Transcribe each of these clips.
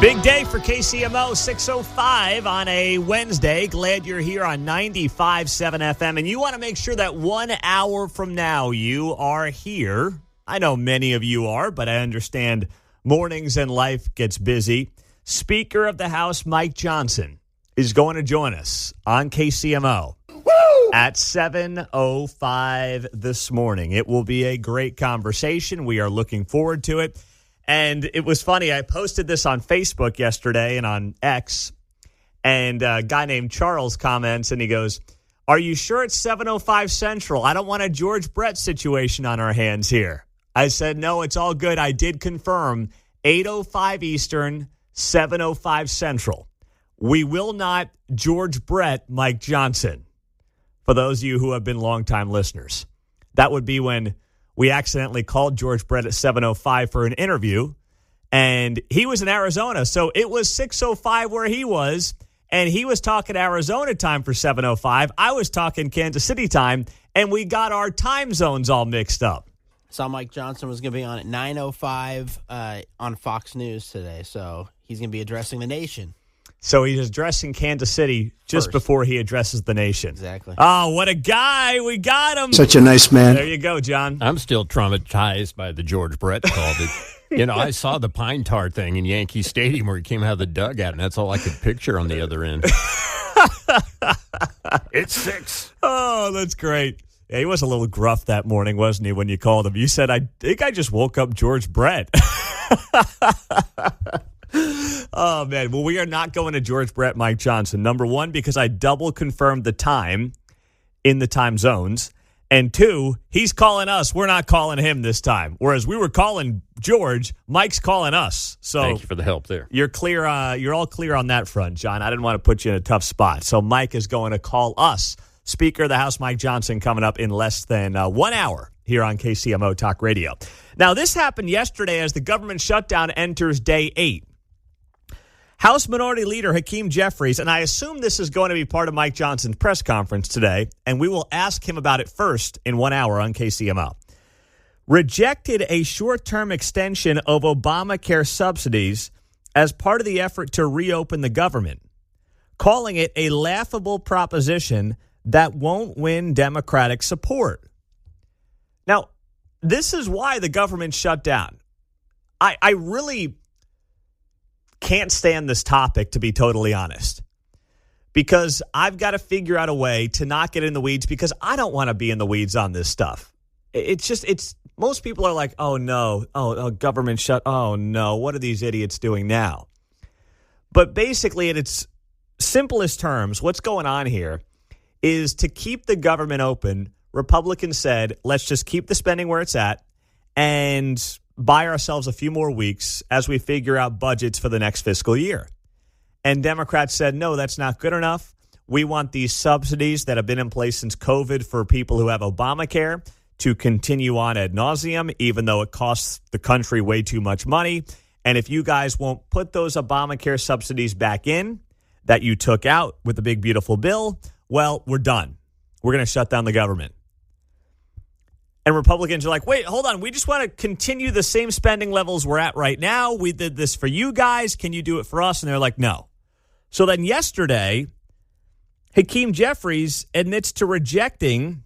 Big day for KCMO, 6:05 on a Wednesday. Glad you're here on 95.7 FM. And you want to make sure that 1 hour from now you are here. I know many of you are, but I understand mornings and life gets busy. Speaker of the House, Mike Johnson, is going to join us on KCMO at 7:05 this morning. It will be a great conversation. We are looking forward to it. And it was funny. I posted this on Facebook yesterday and on X, and a guy named Charles comments, and he goes, "Are you sure it's 7:05 Central? I don't want a George Brett situation on our hands here." I said, no, it's all good. I did confirm 8:05 Eastern, 7:05 Central. We will not George Brett Mike Johnson, for those of you who have been longtime listeners. That would be when we accidentally called George Brett at 7:05 for an interview, and he was in Arizona. So it was 6:05 where he was, and he was talking Arizona time for 7:05. I was talking Kansas City time, and we got our time zones all mixed up. Saw Mike Johnson was going to be on at 9:05 on Fox News today, so he's going to be addressing the nation. So he's addressing Kansas City just before he addresses the nation. Exactly. Oh, what a guy. We got him. Such a nice man. There you go, John. I'm still traumatized by the George Brett call. I saw the pine tar thing in Yankee Stadium where he came out of the dugout, and that's all I could picture on the other end. It's 6. Oh, that's great. Yeah, he was a little gruff that morning, wasn't he, when you called him? You said, I think I just woke up George Brett. Oh, man. Well, we are not going to George Brett Mike Johnson. Number one, because I double confirmed the time in the time zones. And two, he's calling us. We're not calling him this time. Whereas we were calling George, Mike's calling us. So thank you for the help there. You're clear. You're all clear on that front, John. I didn't want to put you in a tough spot. So Mike is going to call us. Speaker of the House, Mike Johnson, coming up in less than 1 hour here on KCMO Talk Radio. Now, this happened yesterday as the government shutdown enters day 8. House Minority Leader Hakeem Jeffries, and I assume this is going to be part of Mike Johnson's press conference today, and we will ask him about it first in 1 hour on KCMO, rejected a short-term extension of Obamacare subsidies as part of the effort to reopen the government, calling it a laughable proposition that won't win Democratic support. Now, this is why the government shut down. I really can't stand this topic, to be totally honest, because I've got to figure out a way to not get in the weeds, because I don't want to be in the weeds on this stuff. It's most people are like, oh no, government shut. Oh no, what are these idiots doing now? But basically, at its simplest terms, what's going on here is to keep the government open. Republicans said, let's just keep the spending where it's at and buy ourselves a few more weeks as we figure out budgets for the next fiscal year. And Democrats said, no, that's not good enough. We want these subsidies that have been in place since COVID for people who have Obamacare to continue on ad nauseum, even though it costs the country way too much money. And if you guys won't put those Obamacare subsidies back in that you took out with the big, beautiful bill, well, we're done. We're going to shut down the government. And Republicans are like, wait, hold on. We just want to continue the same spending levels we're at right now. We did this for you guys. Can you do it for us? And they're like, no. So then yesterday, Hakeem Jeffries admits to rejecting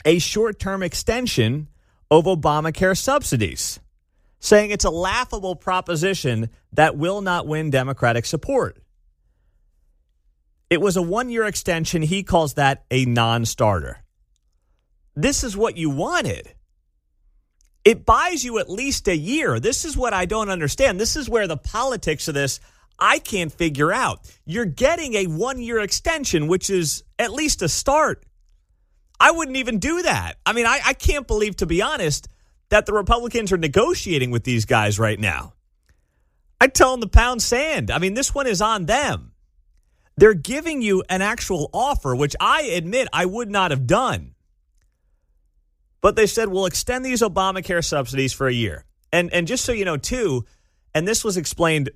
a short-term extension of Obamacare subsidies, saying it's a laughable proposition that will not win Democratic support. It was a 1-year extension. He calls that a non-starter. This is what you wanted. It buys you at least a year. This is what I don't understand. This is where the politics of this, I can't figure out. You're getting a 1-year extension, which is at least a start. I wouldn't even do that. I mean, I can't believe, to be honest, that the Republicans are negotiating with these guys right now. I tell them to pound sand. I mean, this one is on them. They're giving you an actual offer, which I admit I would not have done. But they said, we'll extend these Obamacare subsidies for a year. And just so you know, too, and this was explained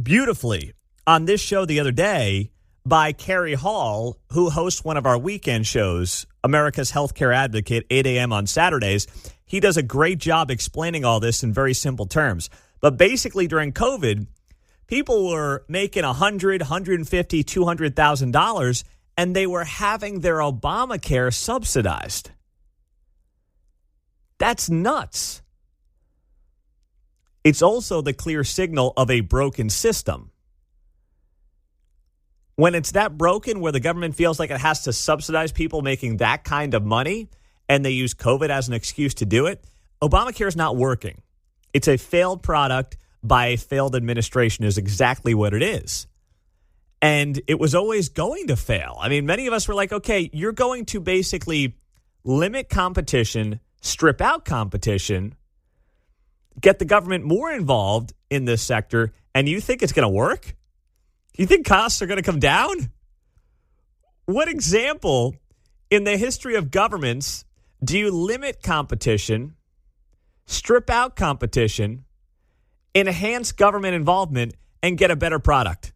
beautifully on this show the other day by Carrie Hall, who hosts one of our weekend shows, America's Healthcare Advocate, 8 a.m. on Saturdays. He does a great job explaining all this in very simple terms. But basically, during COVID, People were making $100,000, $150,000, $200,000, and they were having their Obamacare subsidized. That's nuts. It's also the clear signal of a broken system. When it's that broken where the government feels like it has to subsidize people making that kind of money and they use COVID as an excuse to do it, Obamacare is not working. It's a failed product by a failed administration is exactly what it is. And it was always going to fail. I mean, many of us were like, okay, you're going to basically limit competition, strip out competition, get the government more involved in this sector, and you think it's going to work? You think costs are going to come down? What example in the history of governments do you limit competition, strip out competition, enhance government involvement, and get a better product?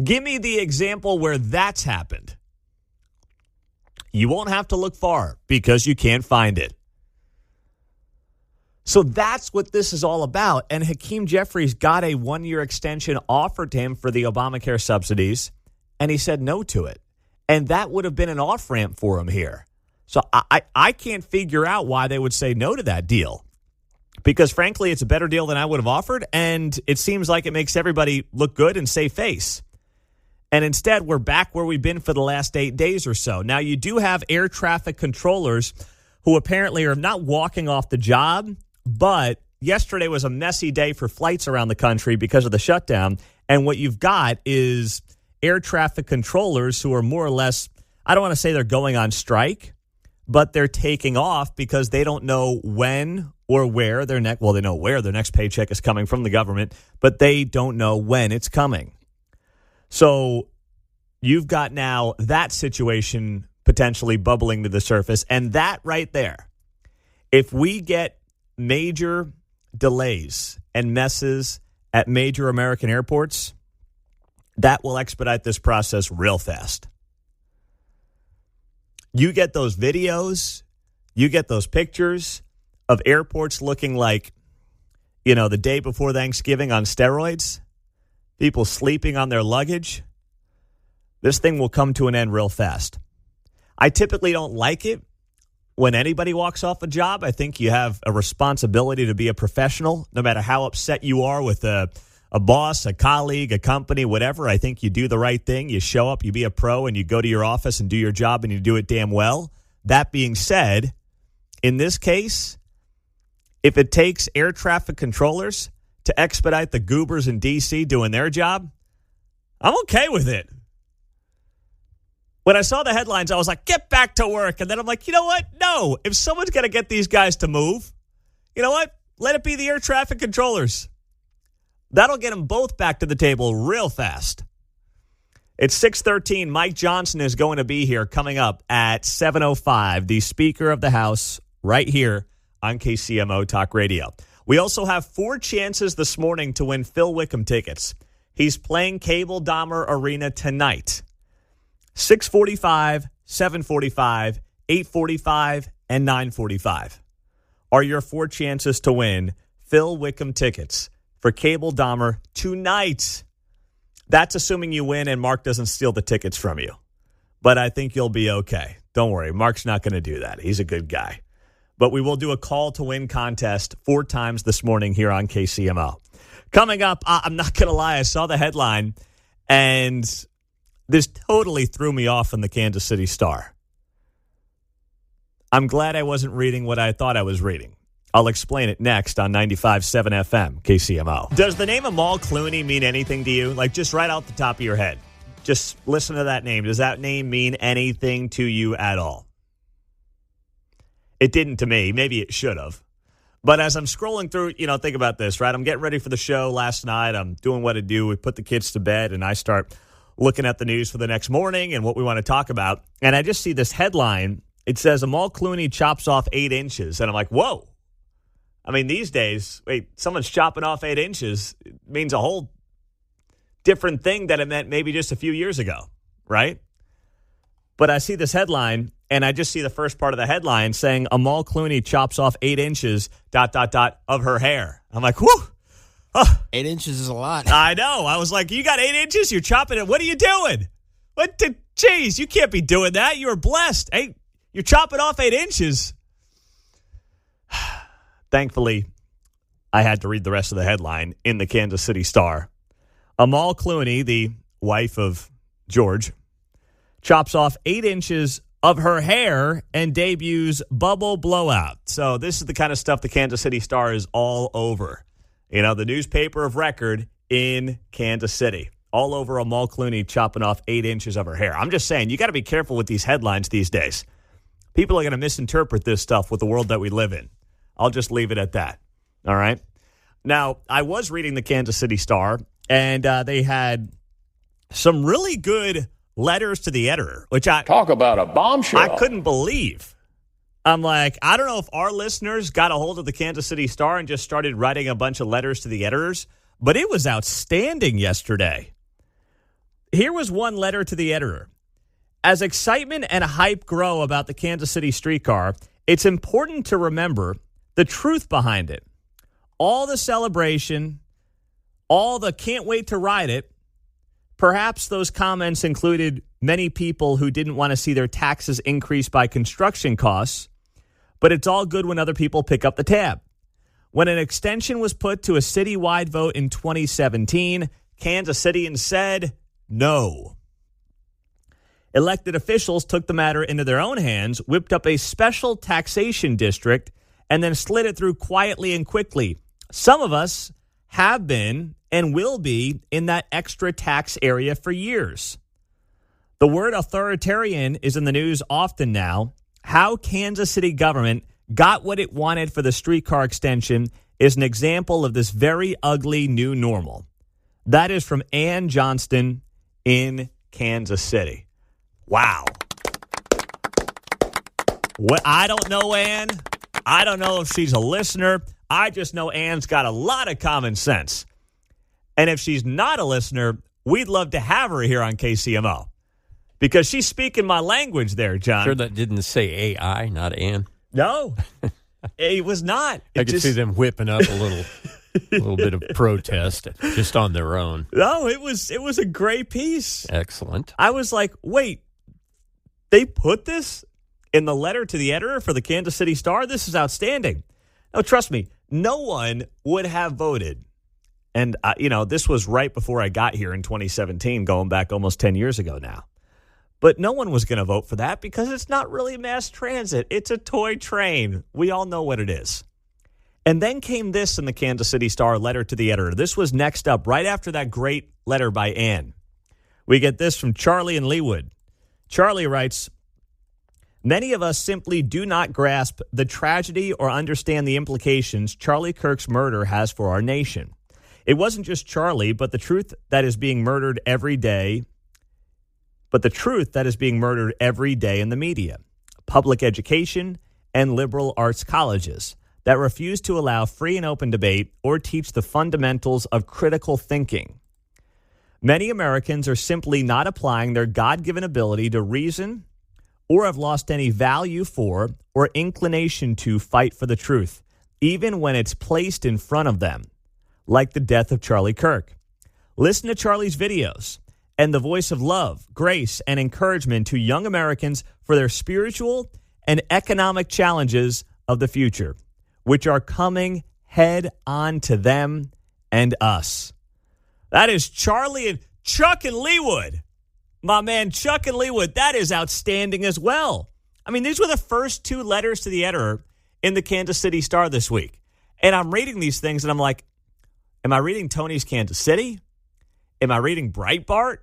Give me the example where that's happened. You won't have to look far because you can't find it. So that's what this is all about. And Hakeem Jeffries got a 1-year extension offered to him for the Obamacare subsidies, and he said no to it. And that would have been an off-ramp for him here. So I can't figure out why they would say no to that deal. Because, frankly, it's a better deal than I would have offered, and it seems like it makes everybody look good and save face. And instead, we're back where we've been for the last 8 days or so. Now, you do have air traffic controllers who apparently are not walking off the job, but yesterday was a messy day for flights around the country because of the shutdown. And what you've got is air traffic controllers who are more or less, I don't want to say they're going on strike, but they're taking off because they don't know when or where their next, well, they know where their next paycheck is coming from the government, but they don't know when it's coming. So you've got now that situation potentially bubbling to the surface. And that right there, if we get major delays and messes at major American airports, that will expedite this process real fast. You get those videos, you get those pictures of airports looking like, you know, the day before Thanksgiving on steroids, people sleeping on their luggage. This thing will come to an end real fast. I typically don't like it when anybody walks off a job. I think you have a responsibility to be a professional, no matter how upset you are with a boss, a colleague, a company, whatever. I think you do the right thing. You show up, you be a pro, and you go to your office and do your job, and you do it damn well. That being said, in this case, if it takes air traffic controllers to expedite the goobers in D.C. doing their job, I'm okay with it. When I saw the headlines, I was like, get back to work. And then I'm like, you know what? No. If someone's going to get these guys to move, you know what? Let it be the air traffic controllers. That'll get them both back to the table real fast. It's 6:13. Mike Johnson is going to be here coming up at 7:05, the Speaker of the House, right here on KCMO Talk Radio. We also have 4 chances this morning to win Phil Wickham tickets. He's playing Cable Dahmer Arena tonight. 6:45, 7:45, 8:45, and 9:45 are your 4 chances to win Phil Wickham tickets for Cable Dahmer tonight. That's assuming you win and Mark doesn't steal the tickets from you. But I think you'll be okay. Don't worry. Mark's not going to do that. He's a good guy. But we will do a call to win contest 4 times this morning here on KCMO. Coming up, I'm not going to lie. I saw the headline and this totally threw me off in the Kansas City Star. I'm glad I wasn't reading what I thought I was reading. I'll explain it next on 95.7 FM, KCMO. Does the name Amal Clooney mean anything to you? Like, just right out the top of your head. Just listen to that name. Does that name mean anything to you at all? It didn't to me. Maybe it should have. But as I'm scrolling through, think about this, right? I'm getting ready for the show last night. I'm doing what I do. We put the kids to bed, and I start looking at the news for the next morning and what we want to talk about. And I just see this headline. It says, Amal Clooney chops off 8 inches. And I'm like, whoa. I mean, these days, someone's chopping off 8 inches. It means a whole different thing than it meant maybe just a few years ago, right? But I see this headline, and I just see the first part of the headline saying, Amal Clooney chops off 8 inches, ... of her hair. I'm like, whew, 8 inches is a lot. I know. I was like, you got 8 inches? You're chopping it. What are you doing? Jeez, you can't be doing that. You were blessed. Hey, you're chopping off 8 inches. Thankfully, I had to read the rest of the headline in the Kansas City Star. Amal Clooney, the wife of George, chops off 8 inches of her hair and debuts bubble blowout. So this is the kind of stuff the Kansas City Star is all over. You know, the newspaper of record in Kansas City. All over Amal Clooney chopping off 8 inches of her hair. I'm just saying, you got to be careful with these headlines these days. People are going to misinterpret this stuff with the world that we live in. I'll just leave it at that. All right? Now, I was reading the Kansas City Star, and they had some really good letters to the editor, which talk about a bombshell. I couldn't believe. I'm like, I don't know if our listeners got a hold of the Kansas City Star and just started writing a bunch of letters to the editors, but it was outstanding yesterday. Here was one letter to the editor. As excitement and hype grow about the Kansas City streetcar, it's important to remember the truth behind it. All the celebration, all the can't wait to ride it. Perhaps those comments included many people who didn't want to see their taxes increase by construction costs, but it's all good when other people pick up the tab. When an extension was put to a citywide vote in 2017, Kansas Cityans said no. Elected officials took the matter into their own hands, whipped up a special taxation district, and then slid it through quietly and quickly. Some of us have been and will be in that extra tax area for years. The word authoritarian is in the news often now. How Kansas City government got what it wanted for the streetcar extension is an example of this very ugly new normal. That is from Ann Johnston in Kansas City. Wow. What, I don't know Ann. I don't know if she's a listener. I just know Ann's got a lot of common sense. And if she's not a listener, we'd love to have her here on KCMO. Because she's speaking my language there, John. Sure that didn't say AI, not Ann? No, it was not. I could see them whipping up a little bit of protest just on their own. No, it was a great piece. Excellent. I was like, wait, they put this in the letter to the editor for the Kansas City Star? This is outstanding. No, trust me, no one would have voted. And, this was right before I got here in 2017, going back almost 10 years ago now. But no one was going to vote for that because it's not really mass transit. It's a toy train. We all know what it is. And then came this in the Kansas City Star letter to the editor. This was next up right after that great letter by Ann. We get this from Charlie in Leawood. Charlie writes, many of us simply do not grasp the tragedy or understand the implications Charlie Kirk's murder has for our nation. It wasn't just Charlie, but the truth that is being murdered every day in the media, public education, and liberal arts colleges that refuse to allow free and open debate or teach the fundamentals of critical thinking. Many Americans are simply not applying their God-given ability to reason or have lost any value for or inclination to fight for the truth, even when it's placed in front of them, like the death of Charlie Kirk. Listen to Charlie's videos and the voice of love, grace, and encouragement to young Americans for their spiritual and economic challenges of the future, which are coming head on to them and us. That is Charlie and Chuck and Leawood. My man Chuck and Leawood, that is outstanding as well. I mean, these were the first two letters to the editor in the Kansas City Star this week. And I'm reading these things and I'm like, am I reading Tony's Kansas City? Am I reading Breitbart?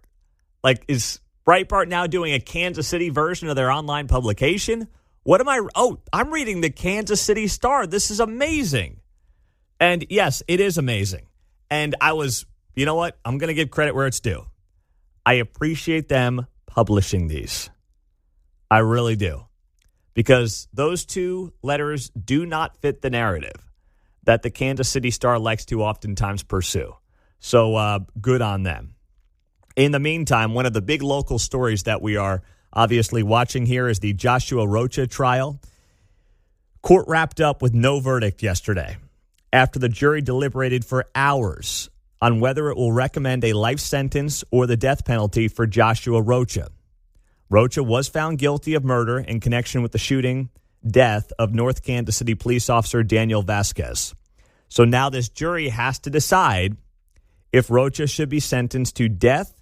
Like, is Breitbart now doing a Kansas City version of their online publication? What am I? Oh, I'm reading the Kansas City Star. This is amazing. And yes, it is amazing. And I was, you know what? I'm going to give credit where it's due. I appreciate them publishing these. I really do. Because those two letters do not fit the narrative that the Kansas City Star likes to oftentimes pursue. So good on them. In the meantime, one of the big local stories that we are obviously watching here is the Joshua Rocha trial. Court wrapped up with no verdict yesterday. after the jury deliberated for hours on whether it will recommend a life sentence or the death penalty for Joshua Rocha. Rocha was found guilty of murder in connection with the shooting death of North Kansas City police officer Daniel Vasquez. So now this jury has to decide if Rocha should be sentenced to death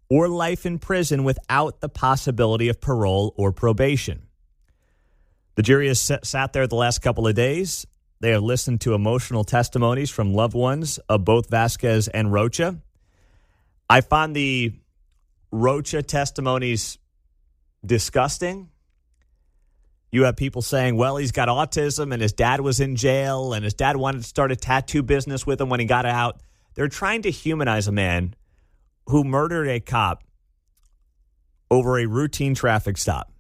or life in prison without the possibility of parole or probation. The jury has sat there the last couple of days. They have listened to emotional testimonies from loved ones of both Vasquez and Rocha. I find the Rocha testimonies disgusting. You have people saying, well, he's got autism and his dad was in jail and his dad wanted to start a tattoo business with him when he got out. They're trying to humanize a man who murdered a cop over a routine traffic stop.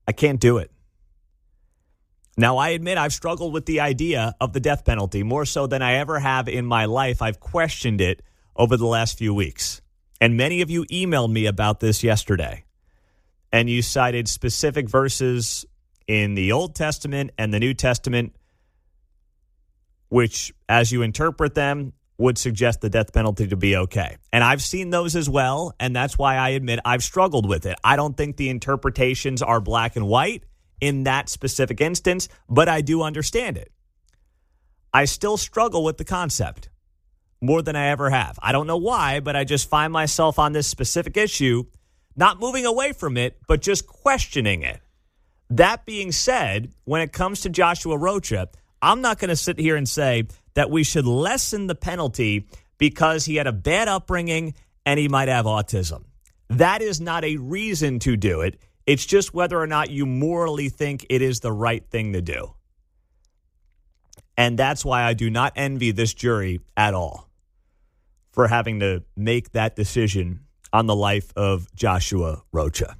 I can't do it. Now, I admit I've struggled with the idea of the death penalty more so than I ever have in my life. I've questioned it over the last few weeks. And many of you emailed me about this yesterday. And you cited specific verses in the Old Testament and the New Testament, which, as you interpret them, would suggest the death penalty to be okay. And I've seen those as well, and that's why I admit I've struggled with it. I don't think the interpretations are black and white in that specific instance, but I do understand it. I still struggle with the concept more than I ever have. I don't know why, but I just find myself on this specific issue not moving away from it, but just questioning it. That being said, when it comes to Joshua Rocha, I'm not going to sit here and say that we should lessen the penalty because he had a bad upbringing and he might have autism. That is not a reason to do it. It's just whether or not you morally think it is the right thing to do. And that's why I do not envy this jury at all for having to make that decision on the life of Joshua Rocha.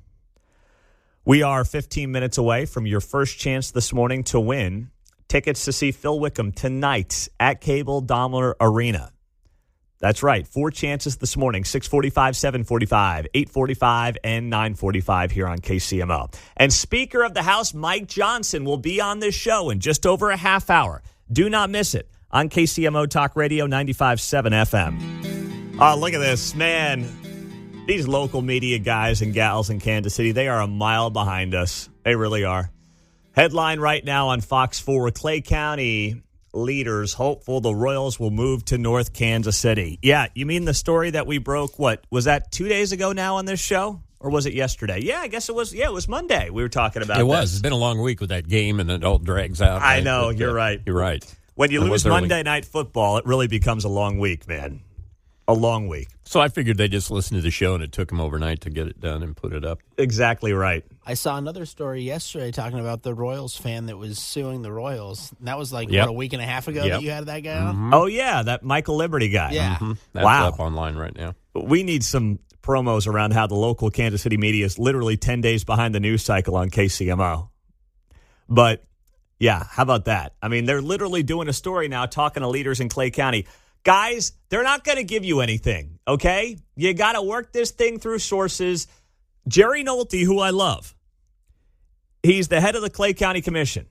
We are 15 minutes away from your first chance this morning to win tickets to see Phil Wickham tonight at Cable Daimler Arena. That's right. 4 chances this morning, 6:45, 7:45, 8:45, and 9:45 here on KCMO. And Speaker of the House Mike Johnson will be on this show in just over a half hour. Do not miss it on KCMO Talk Radio 95.7 FM. Oh, look at this, man. These local media guys and gals in Kansas City, they are a mile behind us. They really are. Headline right now on Fox 4, Clay County leaders hopeful the Royals will move to North Kansas City. Yeah, you mean the story that we broke, what, was that 2 days ago now on this show? Or was it yesterday? Yeah, I guess it was. Yeah, it was Monday we were talking about It was. this. It's been a long week with that game, and it all drags out. I know, you're right. You're right. When you lose Monday Night Football, it really becomes a long week, man. A long week. So I figured they just listened to the show, and it took them overnight to get it done and put it up. Exactly right. I saw another story yesterday talking about the Royals fan that was suing the Royals. That was like, Yep. what, a week and a half ago Yep. that you had that guy on? Oh, yeah, that Michael Liberty guy. Yeah. That's Wow. up online right now. We need some promos around how the local Kansas City media is literally 10 days behind the news cycle on KCMO. But, yeah, how about that? I mean, they're literally doing a story now talking to leaders in Clay County. Guys, they're not going to give you anything, okay? You got to work this thing through sources. Jerry Nolte, who I love, he's the head of the Clay County Commission.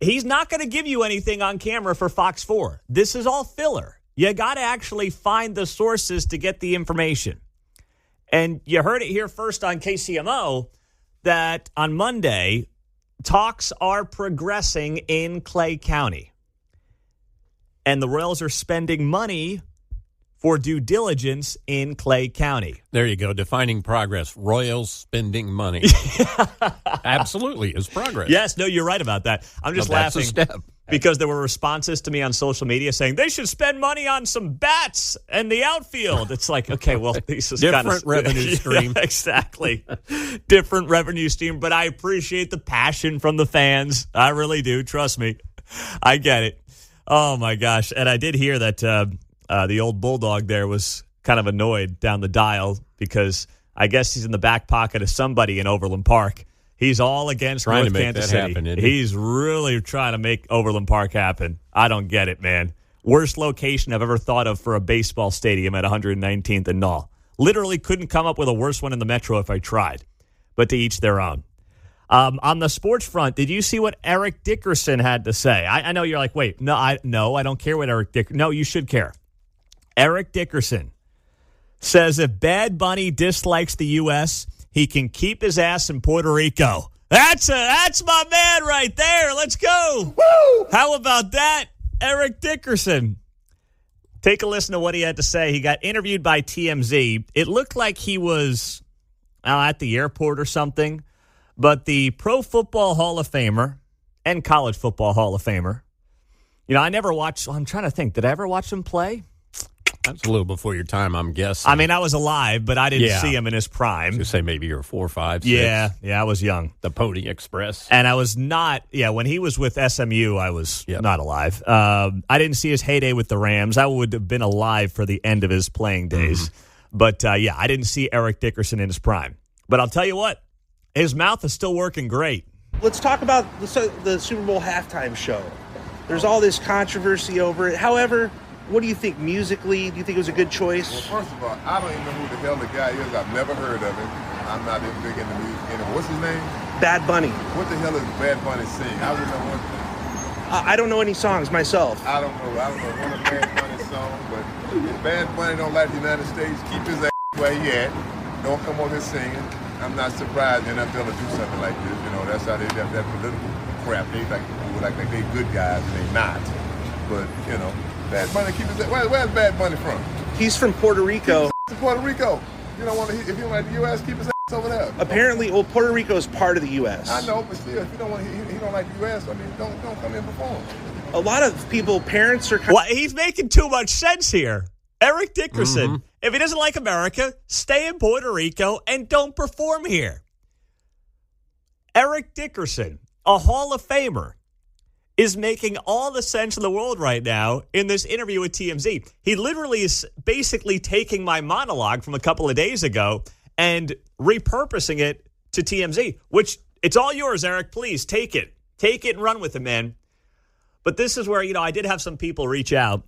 He's not going to give you anything on camera for Fox 4. This is all filler. You got to actually find the sources to get the information. And you heard it here first on KCMO that on Monday, talks are progressing in Clay County. And the Royals are spending money for due diligence in Clay County. There you go. Defining progress. Royals spending money. Absolutely is progress. Yes, no, you're right about that. I'm just That's laughing a step. because there were responses to me on social media saying they should spend money on some bats and the outfield. It's like, okay, well, this is Different kind of revenue stream. Yeah, exactly. Different revenue stream, but I appreciate the passion from the fans. I really do. Trust me. I get it. Oh, my gosh. And I did hear that the old Bulldog there was kind of annoyed down the dial because I guess he's in the back pocket of somebody in Overland Park. He's all against Trying North to make Kansas that City. happen, isn't he? He's really trying to make Overland Park happen. I don't get it, man. Worst location I've ever thought of for a baseball stadium at 119th and Null. Literally couldn't come up with a worse one in the Metro if I tried. But to each their own. On the sports front, did you see what Eric Dickerson had to say? I know you're like, wait, no, I don't care what Eric Dickerson. No, you should care. Eric Dickerson says if Bad Bunny dislikes the U.S., he can keep his ass in Puerto Rico. That's my man right there. Let's go. Woo! How about that, Eric Dickerson? Take a listen to what he had to say. He got interviewed by TMZ. It looked like he was at the airport or something. But the Pro Football Hall of Famer and College Football Hall of Famer, I never watched. I'm trying to think. Did I ever watch him play? That's a little before your time, I'm guessing. I mean, I was alive, but I didn't see him in his prime. You say maybe you're 4, 5, 6. Yeah, I was young. The Pony Express. And I was not, when he was with SMU, I was not alive. I didn't see his heyday with the Rams. I would have been alive for the end of his playing days. But, I didn't see Eric Dickerson in his prime. But I'll tell you what, his mouth is still working great. Let's talk about the Super Bowl halftime show. There's all this controversy over it. However, what do you think musically? Do you think it was a good choice? Well, first of all, I don't even know who the hell the guy is. I've never heard of him. I'm not even big into music anymore. What's his name? Bad Bunny. What the hell is Bad Bunny sing? I would know one thing. I don't know any songs myself. I don't know one of Bad Bunny's songs, but if Bad Bunny don't like the United States, keep his ass where he at. Don't come over here singing. I'm not surprised the NFL to do something like this. That's how they have that political crap. They like they good guys and they not. But Bad Bunny keep his. Where's Bad Bunny from? He's from Puerto Rico. Keep his Puerto Rico. You don't want to. If you don't like the U.S., keep his ass over there. Apparently, Puerto Rico is part of the U.S. I know, but still, if you don't want, he don't like the U.S. I mean, don't come in and perform. A lot of parents are. Well, he's making too much sense here. Eric Dickerson, if he doesn't like America, stay in Puerto Rico and don't perform here. Eric Dickerson, a Hall of Famer, is making all the sense in the world right now in this interview with TMZ. He literally is basically taking my monologue from a couple of days ago and repurposing it to TMZ, which it's all yours, Eric. Please take it. Take it and run with it, man. But this is where, I did have some people reach out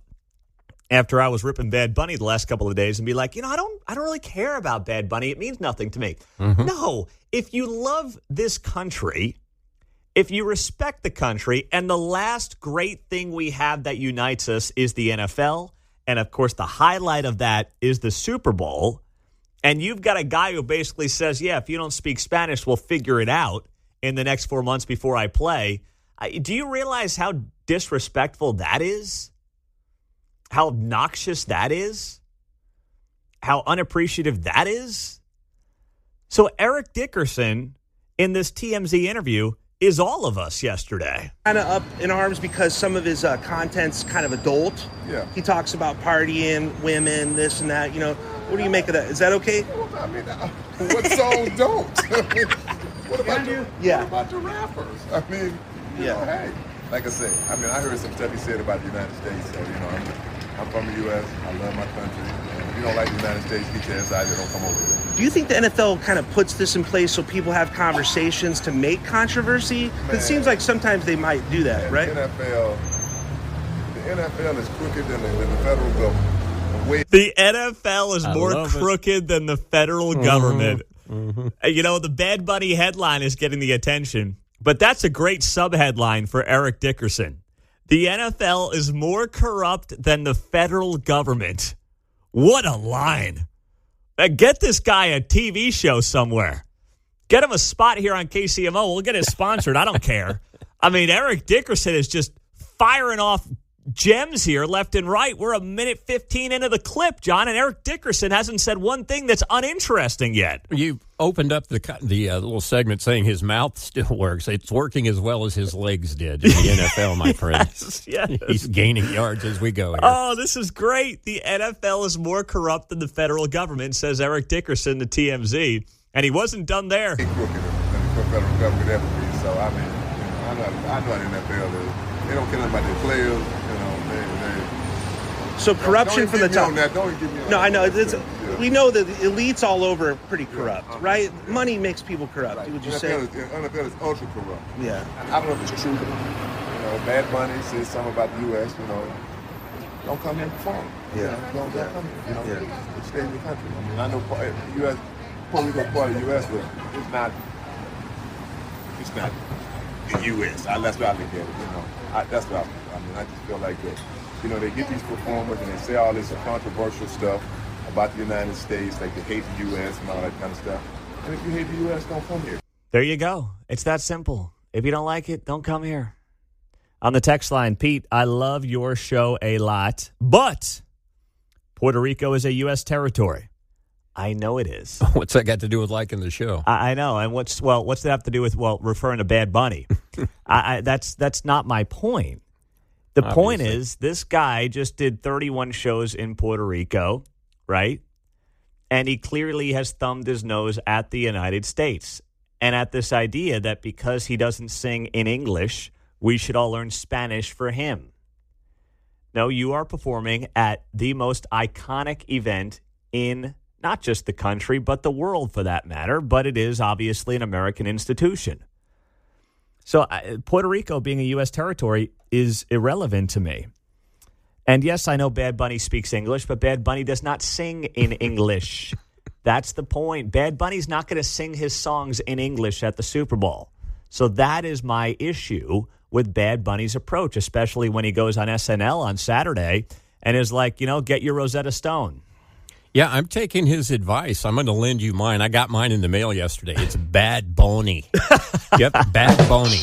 after I was ripping Bad Bunny the last couple of days and be like, I don't really care about Bad Bunny. It means nothing to me. No, if you love this country, if you respect the country, and the last great thing we have that unites us is the NFL, and of course the highlight of that is the Super Bowl, and you've got a guy who basically says, if you don't speak Spanish, we'll figure it out in the next 4 months before I play. Do you realize how disrespectful that is? How obnoxious that is? How unappreciative that is? So Eric Dickerson, in this TMZ interview, is all of us yesterday. Kind of up in arms because some of his content's kind of adult. Yeah. He talks about partying, women, this and that. What do you make of that? Is that okay? I mean, what songs don't? What about the rappers? I mean, hey. Like I said, I heard some stuff he said about the United States. So, I'm from the U.S. I love my country. And if you don't like the United States, get your ass out here. Don't come over here. Do you think the NFL kind of puts this in place so people have conversations to make controversy? Because it seems like sometimes they might do that, right? The NFL is crooked than the federal government. The NFL is more crooked than the federal government. The Bad Bunny headline is getting the attention, but that's a great sub-headline for Eric Dickerson. The NFL is more corrupt than the federal government. What a line. Get this guy a TV show somewhere. Get him a spot here on KCMO. We'll get it sponsored. I don't care. Eric Dickerson is just firing off gems here left and right. We're a minute 15 into the clip, John, and Eric Dickerson hasn't said one thing that's uninteresting yet. You opened up the little segment saying his mouth still works. It's working as well as his legs did in the NFL, my friend. Yes. He's gaining yards as we go here. Oh, this is great. The NFL is more corrupt than the federal government, says Eric Dickerson to TMZ. And he wasn't done there. He's crooked than the federal government ever be. So, I know the NFL is. They don't care about their players. So corruption from the top. Don't give me on no, I know. Yeah. We know that the elites all over are pretty corrupt, right? Money makes people corrupt. Right. Would you say? NFL is ultra corrupt. Yeah. I don't know if it's true. Bad Bunny says something about the U.S. Don't come here and perform. Yeah. Don't come here. Stay in the country. I know U.S. Puerto Rico is part of the U.S., but it's not. It's not the U.S. That's what I look at it, you know. That's what I mean. I just feel like that. You know, they get these performers and they say all this controversial stuff about the United States, like they hate the U.S. and all that kind of stuff. And if you hate the U.S., don't come here. There you go. It's that simple. If you don't like it, don't come here. On the text line, Pete, I love your show a lot, but Puerto Rico is a U.S. territory. I know it is. What's that got to do with liking the show? I know. And what's that have to do with, referring to Bad Bunny? That's not my point. The point is, this guy just did 31 shows in Puerto Rico, right? And he clearly has thumbed his nose at the United States and at this idea that because he doesn't sing in English, we should all learn Spanish for him. No, you are performing at the most iconic event in not just the country, but the world for that matter. But it is obviously an American institution. So Puerto Rico being a U.S. territory is irrelevant to me. And yes, I know Bad Bunny speaks English, but Bad Bunny does not sing in English. That's the point. Bad Bunny's not going to sing his songs in English at the Super Bowl. So that is my issue with Bad Bunny's approach, especially when he goes on SNL on Saturday and is like, get your Rosetta Stone. Yeah, I'm taking his advice. I'm going to lend you mine. I got mine in the mail yesterday. It's Bad Bunny. Yep, Bad Bunny.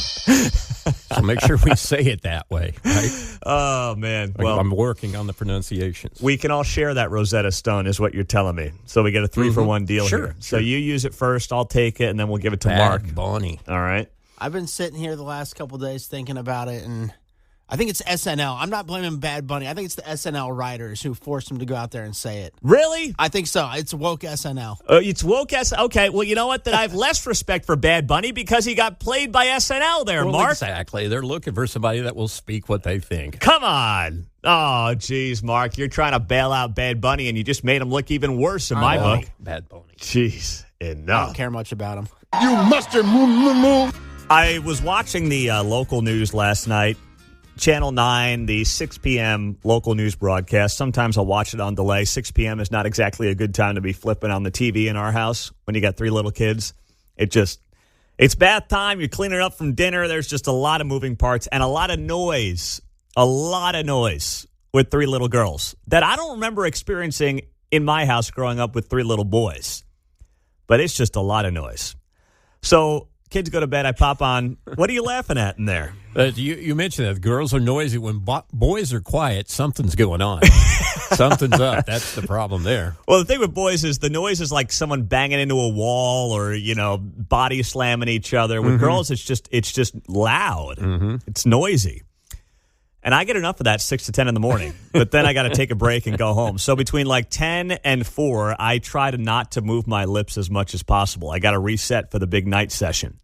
So make sure we say it that way, right? Oh, man. Well, I'm working on the pronunciations. We can all share that Rosetta Stone is what you're telling me. So we get a 3-for-1 deal here. Sure. So you use it first, I'll take it, and then we'll give it to Mark. Bad Bunny. All right. I've been sitting here the last couple of days thinking about it, and I think it's SNL. I'm not blaming Bad Bunny. I think it's the SNL writers who forced him to go out there and say it. Really? I think so. It's woke SNL. It's woke SNL. Okay, well, you know what? Then I have less respect for Bad Bunny because he got played by SNL there, Well, Mark. Exactly. They're looking for somebody that will speak what they think. Come on. Oh, geez, Mark. You're trying to bail out Bad Bunny, and you just made him look even worse in my book. Bad Bunny. Jeez, I enough. don't care much about him. You mustard move. I was watching the local news last night. Channel 9, the 6 p.m. local news broadcast. Sometimes I'll watch it on delay. 6 p.m. is not exactly a good time to be flipping on the TV in our house when you got 3 little kids. It's bath time. You're cleaning up from dinner. There's just a lot of moving parts and a lot of noise. A lot of noise with 3 little girls that I don't remember experiencing in my house growing up with 3 little boys. But it's just a lot of noise. So kids go to bed. I pop on. What are you laughing at in there? You mentioned that girls are noisy. When boys are quiet, something's going on. Something's up. That's the problem there. Well, the thing with boys is the noise is like someone banging into a wall or, body slamming each other. With girls, it's just loud. It's noisy. And I get enough of that 6 to 10 in the morning. But then I got to take a break and go home. So between like 10 and 4, I try to not to move my lips as much as possible. I got to reset for the big night session.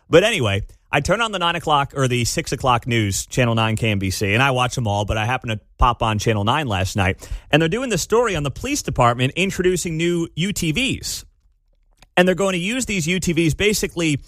But anyway, I turn on the 9 o'clock or the 6 o'clock news, Channel 9 KMBC, and I watch them all, but I happened to pop on Channel 9 last night, and they're doing the story on the police department introducing new UTVs. And they're going to use these UTVs basically,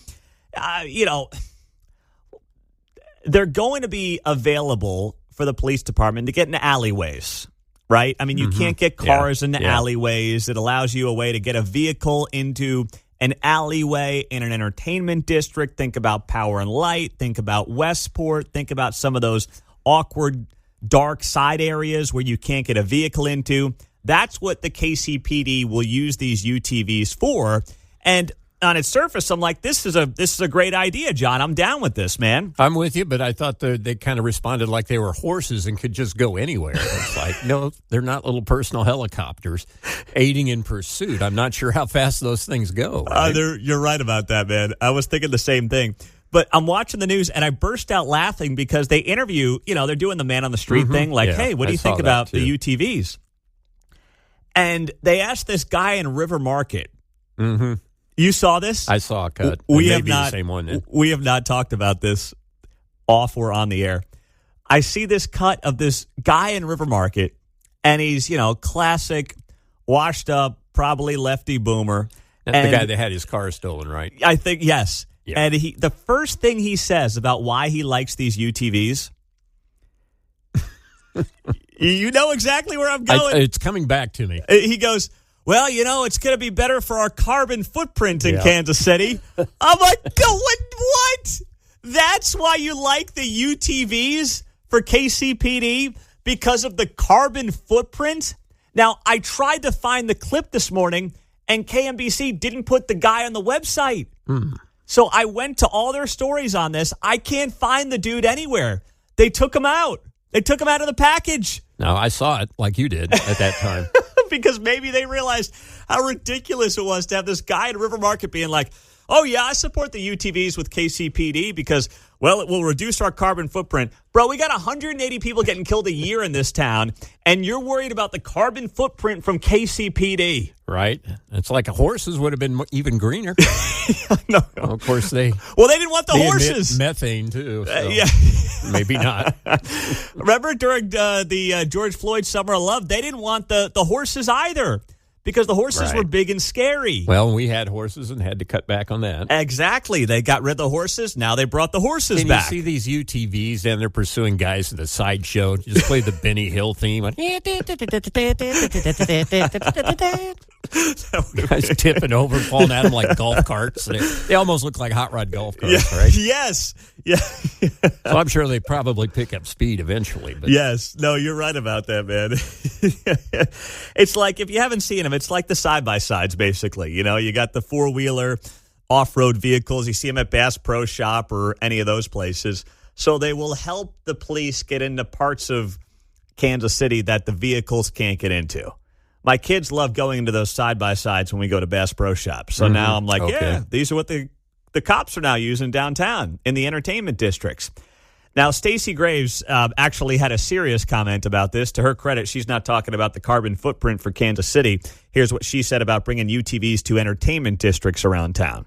they're going to be available for the police department to get into alleyways, right? I mean, you can't get cars into alleyways. It allows you a way to get a vehicle into an alleyway in an entertainment district. Think about Power and Light. Think about Westport. Think about some of those awkward, dark side areas where you can't get a vehicle into. That's what the KCPD will use these UTVs for. And on its surface, I'm like, this is a great idea, John. I'm down with this, man. I'm with you, but I thought they kind of responded like they were horses and could just go anywhere. It's like, no, they're not little personal helicopters aiding in pursuit. I'm not sure how fast those things go. Right? You're right about that, man. I was thinking the same thing. But I'm watching the news, and I burst out laughing because they interview, they're doing the man on the street thing. Like, hey, what do you think about the UTVs? And they asked this guy in River Market. Mm-hmm. You saw this? I saw a cut. We have have not. The same one. Then. We have not talked about this off or on the air. I see this cut of this guy in River Market, and he's classic, washed up, probably lefty boomer. That's the guy that had his car stolen, right? I think yes. Yeah. And the first thing he says about why he likes these UTVs. You know exactly where I'm going. It's coming back to me. He goes, well, it's going to be better for our carbon footprint in Kansas City. I'm like, what? That's why you like the UTVs for KCPD? Because of the carbon footprint? Now, I tried to find the clip this morning, and KMBC didn't put the guy on the website. So I went to all their stories on this. I can't find the dude anywhere. They took him out. They took him out of the package. No, I saw it like you did at that time. Because maybe they realized how ridiculous it was to have this guy at River Market being like, oh, yeah, I support the UTVs with KCPD because, well, it will reduce our carbon footprint. Bro, we got 180 people getting killed a year in this town, and you're worried about the carbon footprint from KCPD. Right. It's like horses would have been even greener. No. Well, of course, they didn't want the horses. Methane, too. So Yeah. maybe not. Remember during the George Floyd Summer of Love, they didn't want the horses either. Because the horses were big and scary. Well, we had horses and had to cut back on that. Exactly. They got rid of the horses. Now they brought the horses back. Can you see these UTVs and they're pursuing guys at the sideshow? Just play the Benny Hill theme. Guys tipping over, falling at them like golf carts. They almost look like hot rod golf carts, right? Yes. Yeah. So I'm sure they probably pick up speed eventually. But. Yes. No, you're right about that, man. It's like, if you haven't seen them, it's like the side-by-sides, basically. You got the four-wheeler off-road vehicles. You see them at Bass Pro Shop or any of those places. So they will help the police get into parts of Kansas City that the vehicles can't get into. My kids love going into those side-by-sides when we go to Bass Pro Shop. So now I'm like, yeah, these are what the cops are now using downtown in the entertainment districts. Now, Stacey Graves actually had a serious comment about this. To her credit, she's not talking about the carbon footprint for Kansas City. Here's what she said about bringing UTVs to entertainment districts around town.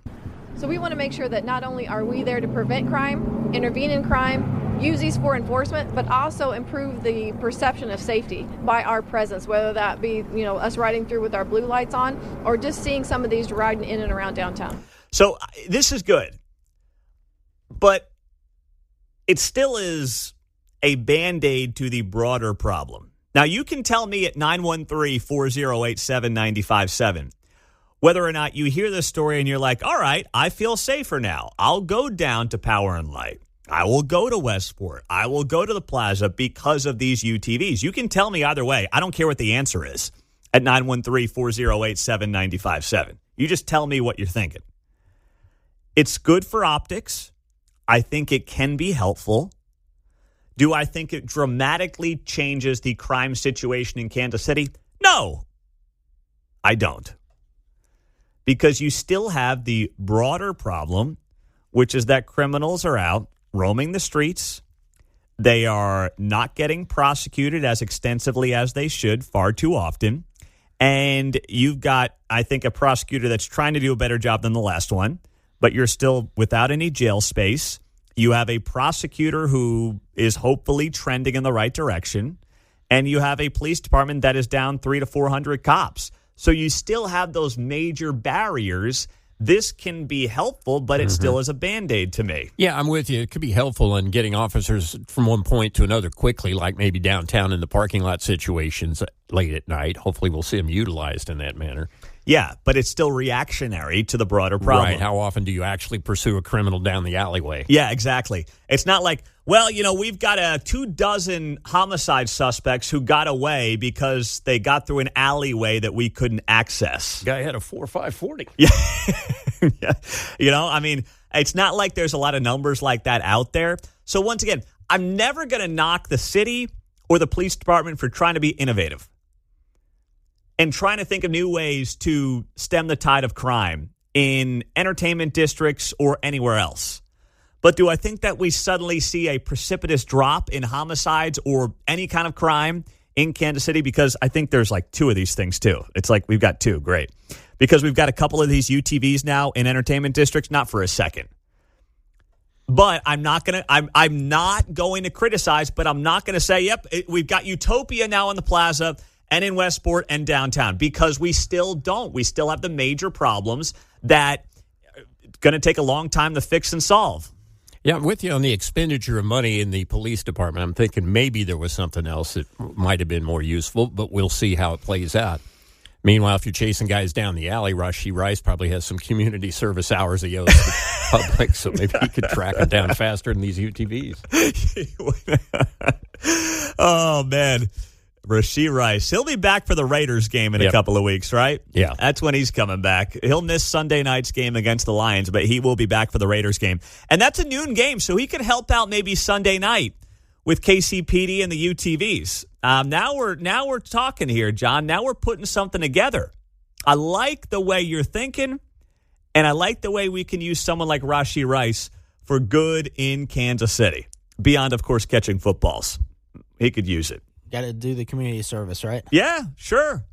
So we want to make sure that not only are we there to prevent crime, intervene in crime, use these for enforcement, but also improve the perception of safety by our presence, whether that be, us riding through with our blue lights on or just seeing some of these riding in and around downtown. So this is good, but it still is a Band-Aid to the broader problem. Now, you can tell me at 913-408-7957 whether or not you hear this story and you're like, all right, I feel safer now. I'll go down to Power and Light. I will go to Westport. I will go to the plaza because of these UTVs. You can tell me either way. I don't care what the answer is at 913-408-7957. You just tell me what you're thinking. It's good for optics. I think it can be helpful. Do I think it dramatically changes the crime situation in Kansas City? No, I don't. Because you still have the broader problem, which is that criminals are out roaming the streets. They are not getting prosecuted as extensively as they should far too often. And you've got, I think, a prosecutor that's trying to do a better job than the last one, but you're still without any jail space. You have a prosecutor who is hopefully trending in the right direction, and you have a police department that is down 300 to 400 cops. So you still have those major barriers. This can be helpful, but it still is a Band-Aid to me. Yeah, I'm with you. It could be helpful in getting officers from one point to another quickly, like maybe downtown in the parking lot situations late at night. Hopefully we'll see them utilized in that manner. Yeah, but it's still reactionary to the broader problem. Right. How often do you actually pursue a criminal down the alleyway? Yeah, exactly. It's not like, well, we've got 24 homicide suspects who got away because they got through an alleyway that we couldn't access. Guy had a 4.540. Yeah. Yeah. It's not like there's a lot of numbers like that out there. So once again, I'm never going to knock the city or the police department for trying to be innovative and trying to think of new ways to stem the tide of crime in entertainment districts or anywhere else. But do I think that we suddenly see a precipitous drop in homicides or any kind of crime in Kansas City? Because I think there's like two of these things, too. It's like we've got two. Great. Because we've got a couple of these UTVs now in entertainment districts, not for a second. But I'm not going to criticize, but I'm not going to say, yep, we've got Utopia now in the plaza and in Westport and downtown, because we still don't. We still have the major problems that are going to take a long time to fix and solve. Yeah, I'm with you on the expenditure of money in the police department. I'm thinking maybe there was something else that might have been more useful, but we'll see how it plays out. Meanwhile, if you're chasing guys down the alley, Rashee Rice probably has some community service hours he owes the public, so maybe he could track them down faster than these UTVs. Oh, man. Rashee Rice. He'll be back for the Raiders game in a couple of weeks, right? Yeah. That's when he's coming back. He'll miss Sunday night's game against the Lions, but he will be back for the Raiders game. And that's a noon game, so he could help out maybe Sunday night with KCPD and the UTVs. Now we're talking here, John. Now we're putting something together. I like the way you're thinking, and I like the way we can use someone like Rashee Rice for good in Kansas City. Beyond, of course, catching footballs. He could use it. Got to do the community service, right? Yeah, sure.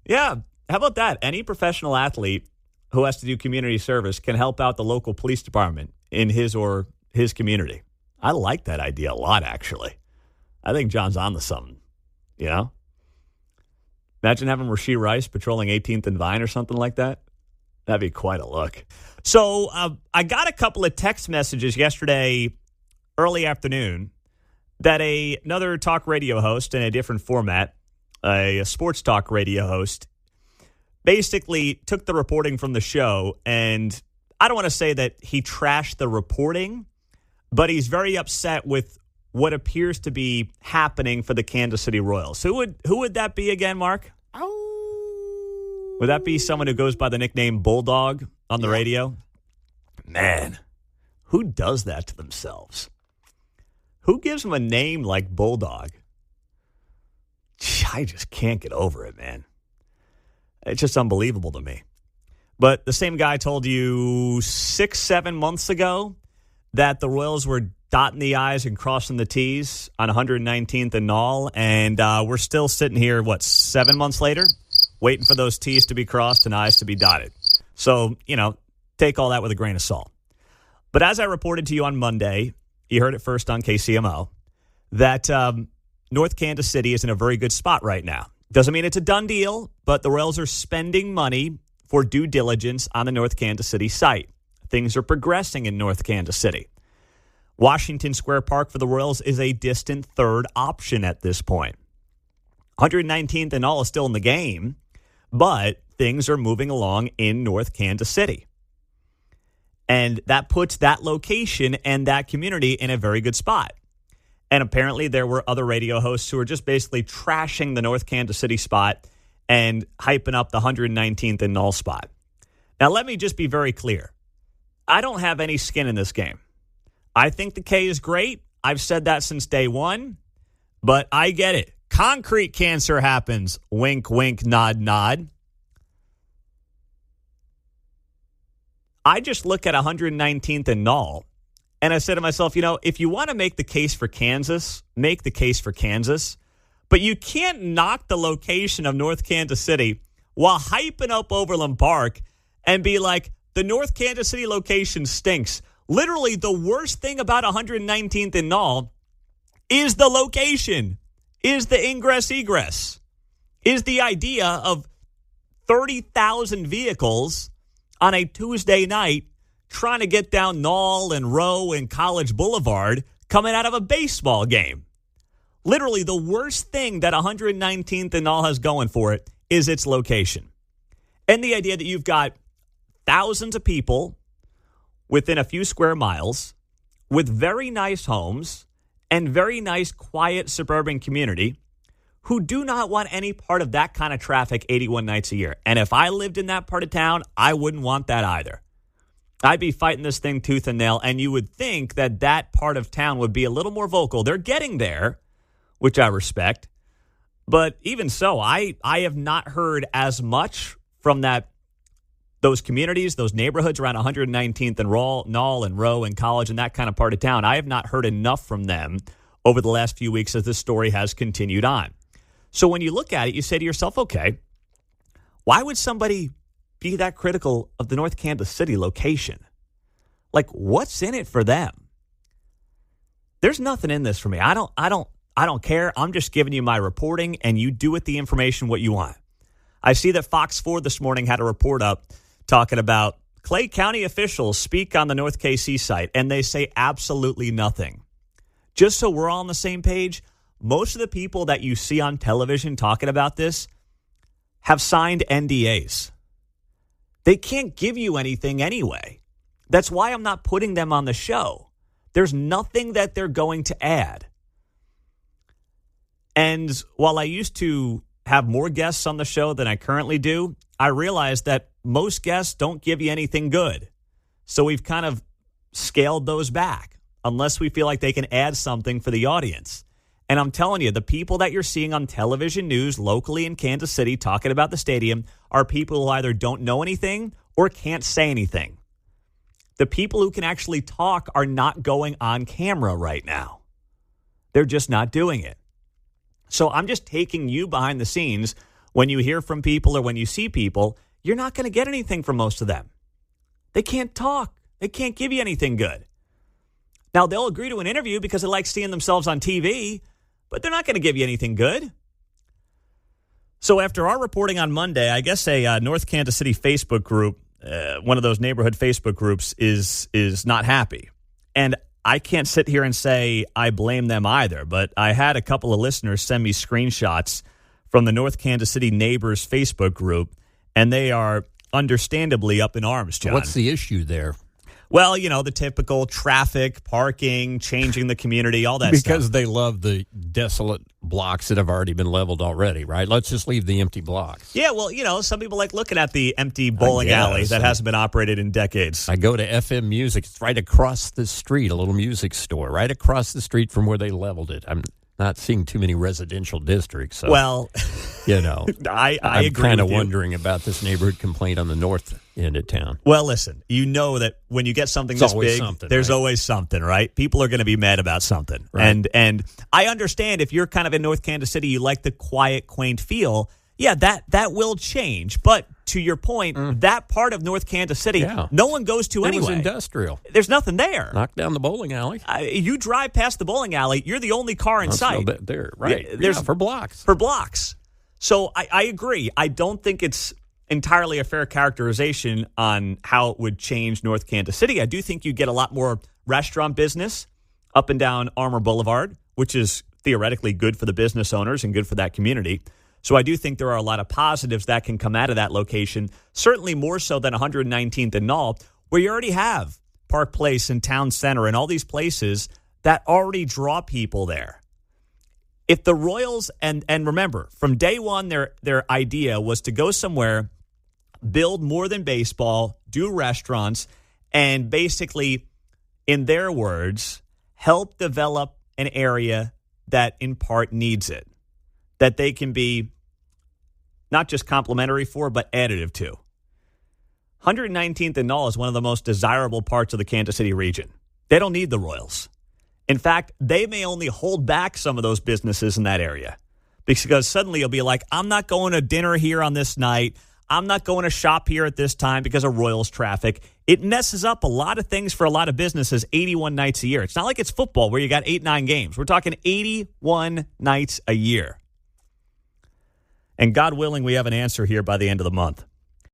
Yeah. How about that? Any professional athlete who has to do community service can help out the local police department in his or his community. I like that idea a lot, actually. I think John's on to something, you know? Imagine having Rashee Rice patrolling 18th and Vine or something like that. That'd be quite a look. So I got a couple of text messages yesterday, early afternoon, that another talk radio host in a different format, a sports talk radio host, basically took the reporting from the show, and I don't want to say that he trashed the reporting, but he's very upset with what appears to be happening for the Kansas City Royals. Who would that be again, Mark? Oh. Would that be someone who goes by the nickname Bulldog on the radio? Man, who does that to themselves? Who gives them a name like Bulldog? I just can't get over it, man. It's just unbelievable to me. But the same guy told you 6-7 months ago that the Royals were dotting the I's and crossing the T's on 119th and Knoll, and we're still sitting here, 7 months later, waiting for those T's to be crossed and I's to be dotted. So, take all that with a grain of salt. But as I reported to you on Monday, you heard it first on KCMO, that North Kansas City is in a very good spot right now. Doesn't mean it's a done deal, but the Royals are spending money for due diligence on the North Kansas City site. Things are progressing in North Kansas City. Washington Square Park for the Royals is a distant third option at this point. 119th and all is still in the game, but things are moving along in North Kansas City. And that puts that location and that community in a very good spot. And apparently there were other radio hosts who were just basically trashing the North Kansas City spot and hyping up the 119th and Knoll spot. Now, let me just be very clear. I don't have any skin in this game. I think the K is great. I've said that since day one, but I get it. Concrete cancer happens. Wink, wink, nod, nod. I just look at 119th and Knoll, and I said to myself, if you want to make the case for Kansas, make the case for Kansas. But you can't knock the location of North Kansas City while hyping up Overland Park and be like, the North Kansas City location stinks. Literally, the worst thing about 119th and Knoll is the location, is the ingress-egress, is the idea of 30,000 vehicles on a Tuesday night trying to get down Knoll and Rowe and College Boulevard coming out of a baseball game. Literally, the worst thing that 119th and Knoll has going for it is its location. And the idea that you've got thousands of people within a few square miles with very nice homes and very nice, quiet suburban community who do not want any part of that kind of traffic 81 nights a year. And if I lived in that part of town, I wouldn't want that either. I'd be fighting this thing tooth and nail, and you would think that that part of town would be a little more vocal. They're getting there, which I respect. But even so, I have not heard as much from those communities, those neighborhoods around 119th and Knoll and Rowe and College and that kind of part of town. I have not heard enough from them over the last few weeks as this story has continued on. So when you look at it, you say to yourself, okay, why would somebody be that critical of the North Kansas City location? Like, what's in it for them? There's nothing in this for me. I don't care. I'm just giving you my reporting, and you do with the information what you want. I see that Fox 4 this morning had a report up talking about Clay County officials speak on the North KC site, and they say absolutely nothing. Just so we're all on the same page, most of the people that you see on television talking about this have signed NDAs. They can't give you anything anyway. That's why I'm not putting them on the show. There's nothing that they're going to add. And while I used to have more guests on the show than I currently do, I realized that most guests don't give you anything good. So we've kind of scaled those back unless we feel like they can add something for the audience. And I'm telling you, the people that you're seeing on television news locally in Kansas City talking about the stadium are people who either don't know anything or can't say anything. The people who can actually talk are not going on camera right now. They're just not doing it. So I'm just taking you behind the scenes. When you hear from people or when you see people, you're not going to get anything from most of them. They can't talk. They can't give you anything good. Now, they'll agree to an interview because they like seeing themselves on TV, but they're not going to give you anything good. So after our reporting on Monday, I guess a North Kansas City Facebook group, one of those neighborhood Facebook groups, is not happy. And I can't sit here and say I blame them either, but I had a couple of listeners send me screenshots from the North Kansas City Neighbors Facebook group, and they are understandably up in arms, John. What's the issue there? Well, you know, the typical traffic, parking, changing the community, all that stuff. Because they love the desolate blocks that have already been leveled already, right? Let's just leave the empty blocks. Yeah, well, you know, some people like looking at the empty bowling alley that hasn't been operated in decades. I go to FM Music. It's right across the street, a little music store, right across the street from where they leveled it. I'm not seeing too many residential districts. So, well, you know, I I'm agree kind of with you. wondering about this neighborhood complaint on the north end of town. Well, listen, you know that when you get something this always big, something, there's right? always something, right? People are going to be mad about something. Right. And I understand if you're kind of in North Kansas City, you like the quiet, quaint feel. Yeah, that will change. But to your point, that part of North Kansas City, no one goes to anyway. It was industrial. There's nothing there. Knock down the bowling alley. You drive past the bowling alley, you're the only car in sight. There, right. There's for blocks. For blocks. So I agree. I don't think it's entirely a fair characterization on how it would change North Kansas City. I do think you get a lot more restaurant business up and down Armour Boulevard, which is theoretically good for the business owners and good for that community. So I do think there are a lot of positives that can come out of that location, certainly more so than 119th and Knoll, where you already have Park Place and Town Center and all these places that already draw people there. If the Royals, and remember, from day one, their idea was to go somewhere, build more than baseball, do restaurants, and basically, in their words, help develop an area that in part needs it, that they can be not just complimentary for, but additive to. 119th and Knoll is one of the most desirable parts of the Kansas City region. They don't need the Royals. In fact, they may only hold back some of those businesses in that area because suddenly you'll be like, I'm not going to dinner here on this night. I'm not going to shop here at this time because of Royals traffic. It messes up a lot of things for a lot of businesses 81 nights a year. It's not like it's football where you got 8-9 games. We're talking 81 nights a year. And God willing, we have an answer here by the end of the month.